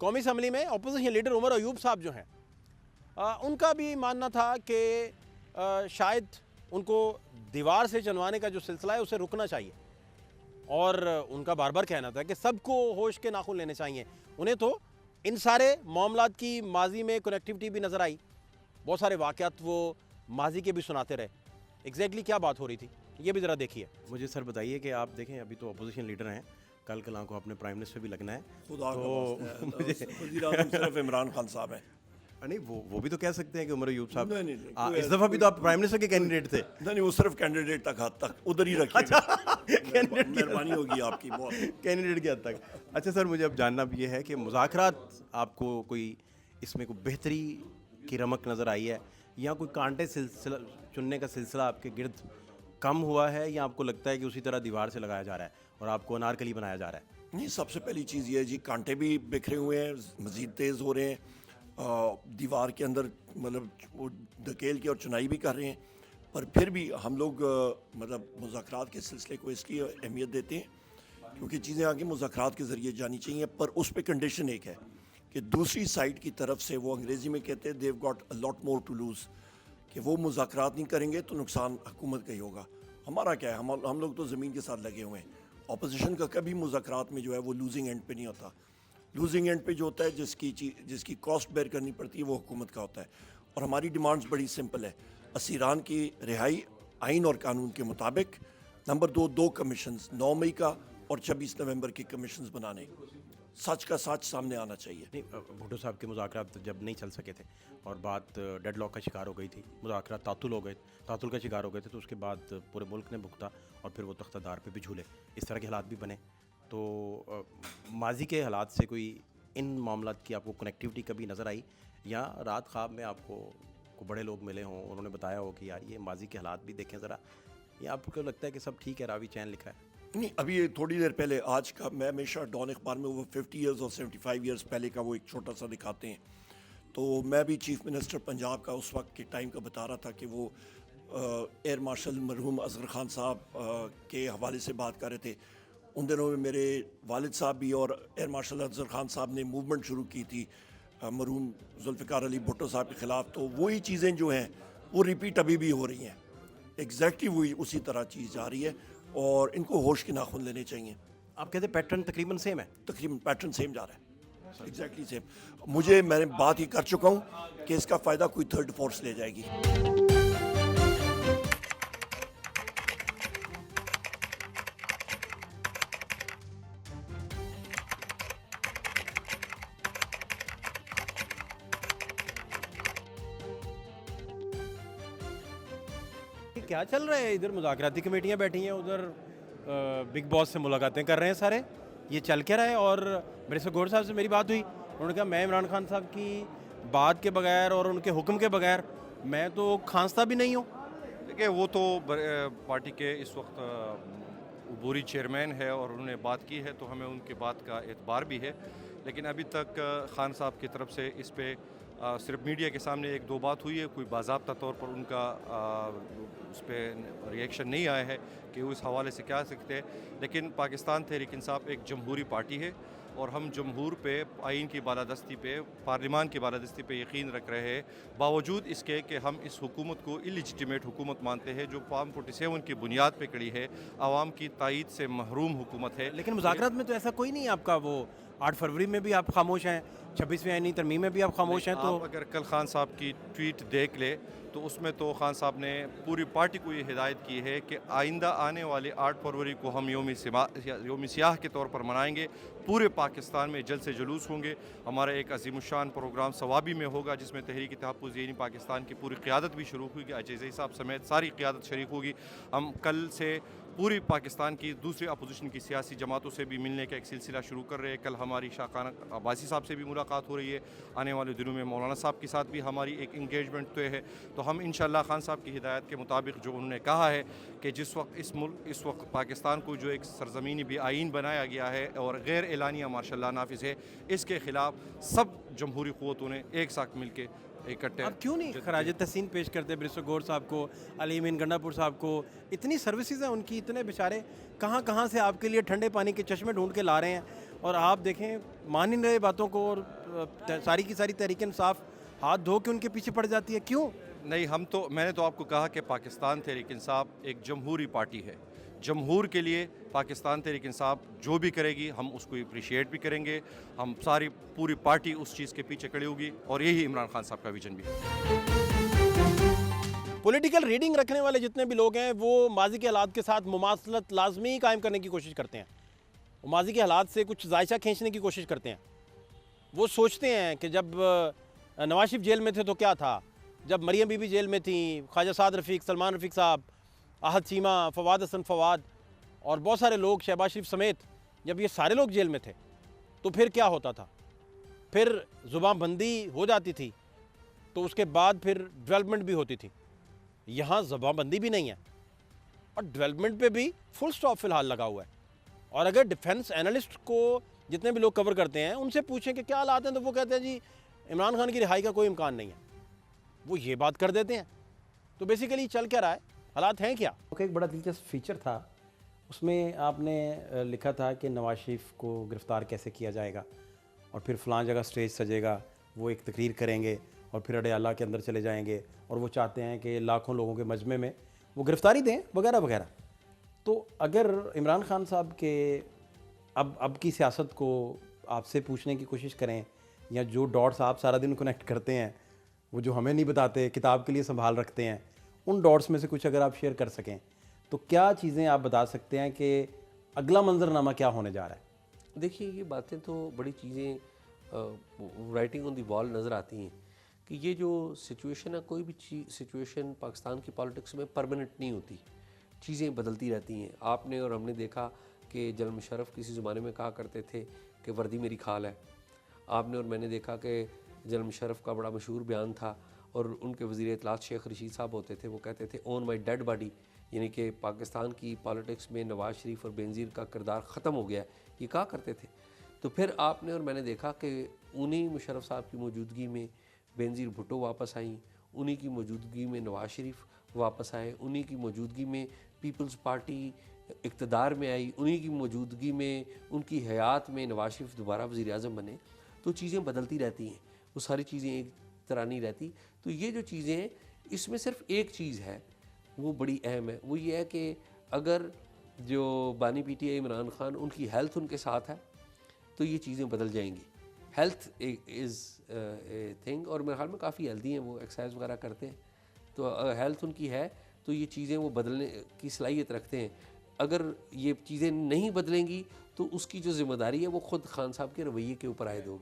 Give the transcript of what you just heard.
कौमी असम्बली में opposition leader Umar Ayub साहब जो हैं उनका भी मानना था कि शायद उनको दीवार से चुनवाने का जो सिलसिला है उसे रुकना चाहिए, और उनका बार बार कहना था कि सबको होश के नाखून लेने चाहिए। उन्हें तो इन सारे मामलात की माजी में कनेक्टिविटी भी नज़र आई, बहुत सारे वाक़यात वो माजी के भी सुनाते रहे। एग्जैक्टली क्या बात हो रही थी ये भी ज़रा देखिए। मुझे सर बताइए कि आप देखें अभी तो अपोजिशन लीडर हैं, कल कल को अपने प्राइम मिनिस्टर भी लगना है, तो मुझे सिर्फ इमरान खान साहब हैं। नहीं वो भी तो कह सकते हैं कि उमर अयूब साहब नहीं, इस दफ़ा भी तो आप प्राइम मिनिस्टर के कैंडिडेट थे। नहीं, वो सिर्फ कैंडिडेट तक हद तक उधर ही रखिएगा। मेहरबानी होगी आपकी बहुत। कैंडिडेट की हद तक। अच्छा सर, मुझे अब जानना भी ये है कि मुज़ाकरात आपको कोई इसमें कोई बेहतरी की रमक नज़र आई है, या कोई कांटे सिलसिला चुनने का सिलसिला आपके गिर्द कम हुआ है, या आपको लगता है कि उसी तरह दीवार से लगाया जा रहा है और आपको अनारकली बनाया जा रहा है? नहीं, सबसे पहली चीज़ ये है जी, कांटे भी बिखरे हुए हैं, मज़ीद तेज़ हो रहे हैं, दीवार के अंदर मतलब वो धकेल के और चुनाई भी कर रहे हैं, पर फिर भी हम लोग मतलब मुज़ाकरात के सिलसिले को इसलिए अहमियत देते हैं क्योंकि चीज़ें आगे मुज़ाकरात के ज़रिए जानी चाहिए, पर उस पर कंडीशन एक है कि दूसरी साइड की तरफ से, वो अंग्रेज़ी में कहते हैं they've got a lot more to lose, कि वो मुज़ाकरात नहीं करेंगे तो नुकसान हुकूमत का ही होगा। हमारा क्या है, हम लोग तो ज़मीन के साथ लगे हुए हैं। अपोजिशन का कभी मुज़ाकरात में जो है वो लूजिंग एंड पे नहीं होता। लूजिंग एंड पे जो होता है, जिसकी कॉस्ट बेयर करनी पड़ती है, वो हुकूमत का होता है। और हमारी डिमांड्स बड़ी सिंपल है, असीरान की रिहाई आइन और कानून के मुताबिक। नंबर 2 कमीशंस, 9 मई का और 26 नवंबर के कमीशंस बनाने, सच का सच सामने आना चाहिए। नहीं, भुट्टो साहब के मुज़ाकरात जब नहीं चल सके थे और बात डेडलॉक का शिकार हो गई थी, मुज़ाकरात तातुल का शिकार हो गए थे, तो उसके बाद पूरे मुल्क ने भुगता और फिर वो तख्तादार पे भी झूले, इस तरह के हालात भी बने। तो माजी के हालात से कोई इन मामलात की आपको कनेक्टिविटी कभी नज़र आई, या रात ख्वाब में आपको को बड़े लोग मिले हों, उन्होंने बताया हो कि यार ये माजी के हालात भी देखें ज़रा, या आपको लगता है कि सब ठीक है, रावी चैन लिखा है? नहीं, अभी ये थोड़ी देर पहले, आज का मैं हमेशा डॉन अखबार में वो 50 ईयर्स और 75 ईयर्स पहले का वो एक छोटा सा दिखाते हैं, तो मैं भी चीफ मिनिस्टर पंजाब का उस वक्त के टाइम का बता रहा था कि वो एयर मार्शल मरहूम असगर खान साहब के हवाले से बात कर रहे थे। उन दिनों में मेरे वालिद साहब भी और एयर मार्शल असगर खान साहब ने मूवमेंट शुरू की थी मरहूम जुल्फ़िकार अली भुट्टो साहब के ख़िलाफ़, तो वही चीज़ें जो हैं वो रिपीट अभी भी हो रही हैं। एग्जैक्टली वही उसी तरह चीज़ जा रही है और इनको होश के नाखून लेने चाहिए। आप कहते पैटर्न तकरीबन सेम है? तकरीबन पैटर्न सेम जा रहा है, एग्जैक्टली सेम। मैंने बात ही कर चुका हूँ कि इसका फ़ायदा कोई थर्ड फोर्स ले जाएगी। क्या चल रहा है इधर? मुज़ाकराती कमेटियाँ बैठी हैं, उधर बिग बॉस से मुलाकातें कर रहे हैं सारे, ये चल क्या रहा है? और मेरे से गौर साहब से मेरी बात हुई, उन्होंने कहा मैं इमरान खान साहब की बात के बगैर और उनके हुक्म के बगैर मैं तो खांसता भी नहीं हूँ। देखिए, वो तो पार्टी के इस वक्त अबूरी चेयरमैन है और उन्होंने बात की है, तो हमें उनकी बात का एतबार भी है, लेकिन अभी तक खान साहब की तरफ से इस पर सिर्फ मीडिया के सामने 1-2 बात हुई है, कोई बाज़ाब्ता तौर पर उनका उस पर रिएक्शन नहीं आया है कि वो इस हवाले से क्या सकते हैं। लेकिन पाकिस्तान तहरीक इंसाफ एक जमहूरी पार्टी है और हम जमहूर पे, आइन की बालादस्ती पे, पार्लिमान की बालादस्ती पे यकीन रख रहे हैं, बावजूद इसके कि हम इस हुकूमत को इलिजिटिमेट हुकूमत मानते हैं जो फॉर्म 47 की बुनियाद पे खड़ी है, आवाम की तायद से महरूम हुकूमत है। लेकिन मुज़ाकरात में तो ऐसा कोई नहीं है आपका, वो 8 फरवरी में भी आप खामोश हैं, 26वीं आईनी तरमीम में भी आप खामोश हैं। तो अगर कल खान साहब की ट्वीट देख ले तो उसमें तो खान साहब ने पूरी पार्टी को ये हिदायत की है कि आइंदा आने वाले 8 फरवरी को हम योम सियाह के तौर पर मनाएंगे, पूरे पाकिस्तान में जल्द से जुलूस होंगे, हमारा एक अजीमुशान प्रोग्राम सवाबी में होगा जिसमें तहरीक तहफ़्फ़ुज़ यानी पाकिस्तान की पूरी क़यादत भी शुरू होगी, अजीज़ साहब समेत सारी क़यादत शरीक होगी। हम कल से पूरी पाकिस्तान की दूसरी अपोजिशन की सियासी जमातों से भी मिलने का एक सिलसिला शुरू कर रहे हैं। कल हमारी शाखाना अब्बासी साहब से भी मुलाकात हो रही है, आने वाले दिनों में मौलाना साहब के साथ भी हमारी एक इंगेजमेंट तय है। तो हम इंशाअल्लाह खान साहब की हिदायत के मुताबिक जो उन्होंने कहा है कि जिस वक्त इस वक्त पाकिस्तान को जो एक सरज़मीनी भी आइन बनाया गया है और गैर एलानिया मार्शल लॉ नाफिज है, इसके ख़िलाफ़ सब जमहूरी क़ुव्वतों ने एक साथ मिल के इकट्ठे। आप क्यों नहीं खराज तहसीन पेश करते बैरिस्टर गौर साहब को, अली अमीन गंडापुर साहब को? इतनी सर्विसेज हैं उनकी, इतने बेचारे कहाँ से आपके लिए ठंडे पानी के चश्मे ढूंढ के ला रहे हैं, और आप देखें मान ही नहीं रहे बातों को, और सारी की सारी तहरीक इंसाफ हाथ धो के उनके पीछे पड़ जाती है। क्यों? नहीं, मैंने तो आपको कहा कि पाकिस्तान तहरीक इंसाफ एक जमहूरी पार्टी है। जमहूर के लिए पाकिस्तान तहरीक इंसाफ जो भी करेगी हम उसको अप्रिशिएट भी करेंगे। हम पूरी पार्टी उस चीज़ के पीछे खड़ी होगी और यही इमरान खान साहब का विजन भी है। पॉलिटिकल रीडिंग रखने वाले जितने भी लोग हैं वो माजी के हालात के साथ मुमासलत लाजमी कायम करने की कोशिश करते हैं। वो माजी के हालात से कुछ जायशा खींचने की कोशिश करते हैं। वो सोचते हैं कि जब नवाज शरीफ जेल में थे तो क्या था, जब मरियम बीबी जेल में थी, ख्वाजा साद रफ़ीक, सलमान रफ़ीक साहब, आहद चीमा, फवाद हसन फवाद और बहुत सारे लोग, शहबाज शरीफ समेत, जब ये सारे लोग जेल में थे तो फिर क्या होता था? फिर ज़ुबानबंदी हो जाती थी, तो उसके बाद फिर डेवलपमेंट भी होती थी। यहाँ ज़ुबानबंदी भी नहीं है और डेवलपमेंट पे भी फुल स्टॉप फ़िलहाल लगा हुआ है। और अगर डिफेंस एनालिस्ट को जितने भी लोग कवर करते हैं उनसे पूछें कि क्या हालात हैं, तो वो कहते हैं जी इमरान खान की रिहाई का कोई इम्कान नहीं है। वो ये बात कर देते हैं। तो बेसिकली चल क्या रहा है, हालात हैं क्या? एक बड़ा दिलचस्प फीचर था, उसमें आपने लिखा था कि नवाज शरीफ को गिरफ़्तार कैसे किया जाएगा और फिर फ़लाँ जगह स्टेज सजेगा, वो एक तकरीर करेंगे और फिर अडयाला के अंदर चले जाएंगे और वो चाहते हैं कि लाखों लोगों के मजमे में वो गिरफ़्तारी दें वगैरह वगैरह। तो अगर इमरान खान साहब के अब की सियासत को आपसे पूछने की कोशिश करें, या जो डॉट्स आप सारा दिन कनेक्ट करते हैं, वो जो हमें नहीं बताते, किताब के लिए संभाल रखते हैं, उन डॉट्स में से कुछ अगर आप शेयर कर सकें तो क्या चीज़ें आप बता सकते हैं कि अगला मंजरनामा क्या होने जा रहा है? देखिए, ये बातें तो बड़ी चीज़ें राइटिंग ऑन द वॉल नज़र आती हैं कि ये जो सिचुएशन है, कोई भी सिचुएशन पाकिस्तान की पॉलिटिक्स में परमानेंट नहीं होती, चीज़ें बदलती रहती हैं। आपने और हमने देखा कि जनरल मुशर्रफ किसी ज़माने में कहा करते थे कि वर्दी मेरी खाल है। आपने और मैंने देखा कि जनरल मुशर्रफ का बड़ा मशहूर बयान था और उनके वज़ीर इत्तलात शेख रशीद साहब होते थे, वो कहते थे ऑन माई डेड बॉडी, यानी कि पाकिस्तान की पॉलिटिक्स में नवाज़ शरीफ और बेनज़ीर का किरदार ख़त्म हो गया है, ये कहा करते थे। तो फिर आपने और मैंने देखा कि उन्हीं मुशर्रफ साहब की मौजूदगी में बेनज़ीर भुट्टो वापस आई, उन्हीं की मौजूदगी में नवाज़ शरीफ वापस आए, उन्हीं की मौजूदगी में पीपल्स पार्टी इक़्तिदार में आई, उन्हीं की मौजूदगी में उनकी हयात में नवाज़ शरीफ दोबारा वज़ीर आज़म बने। तो चीज़ें बदलती रहती हैं, वो सारी चीज़ें एक तरह नहीं रहती। तो ये जो चीज़ें हैं, इसमें सिर्फ एक चीज़ है, वो बड़ी अहम है, वो ये है कि अगर जो बानी पीटीआई इमरान खान, उनकी हेल्थ उनके साथ है तो ये चीज़ें बदल जाएंगी। हेल्थ इज़ ए थिंग, और मेरे ख्याल में काफ़ी हेल्दी हैं, वो एक्सरसाइज वगैरह करते हैं, तो हेल्थ उनकी है तो ये चीज़ें वो बदलने की सलाहियत रखते हैं। अगर ये चीज़ें नहीं बदलेंगी तो उसकी जो ज़िम्मेदारी है वो ख़ुद खान साहब के रवैये के ऊपर आयद होगी।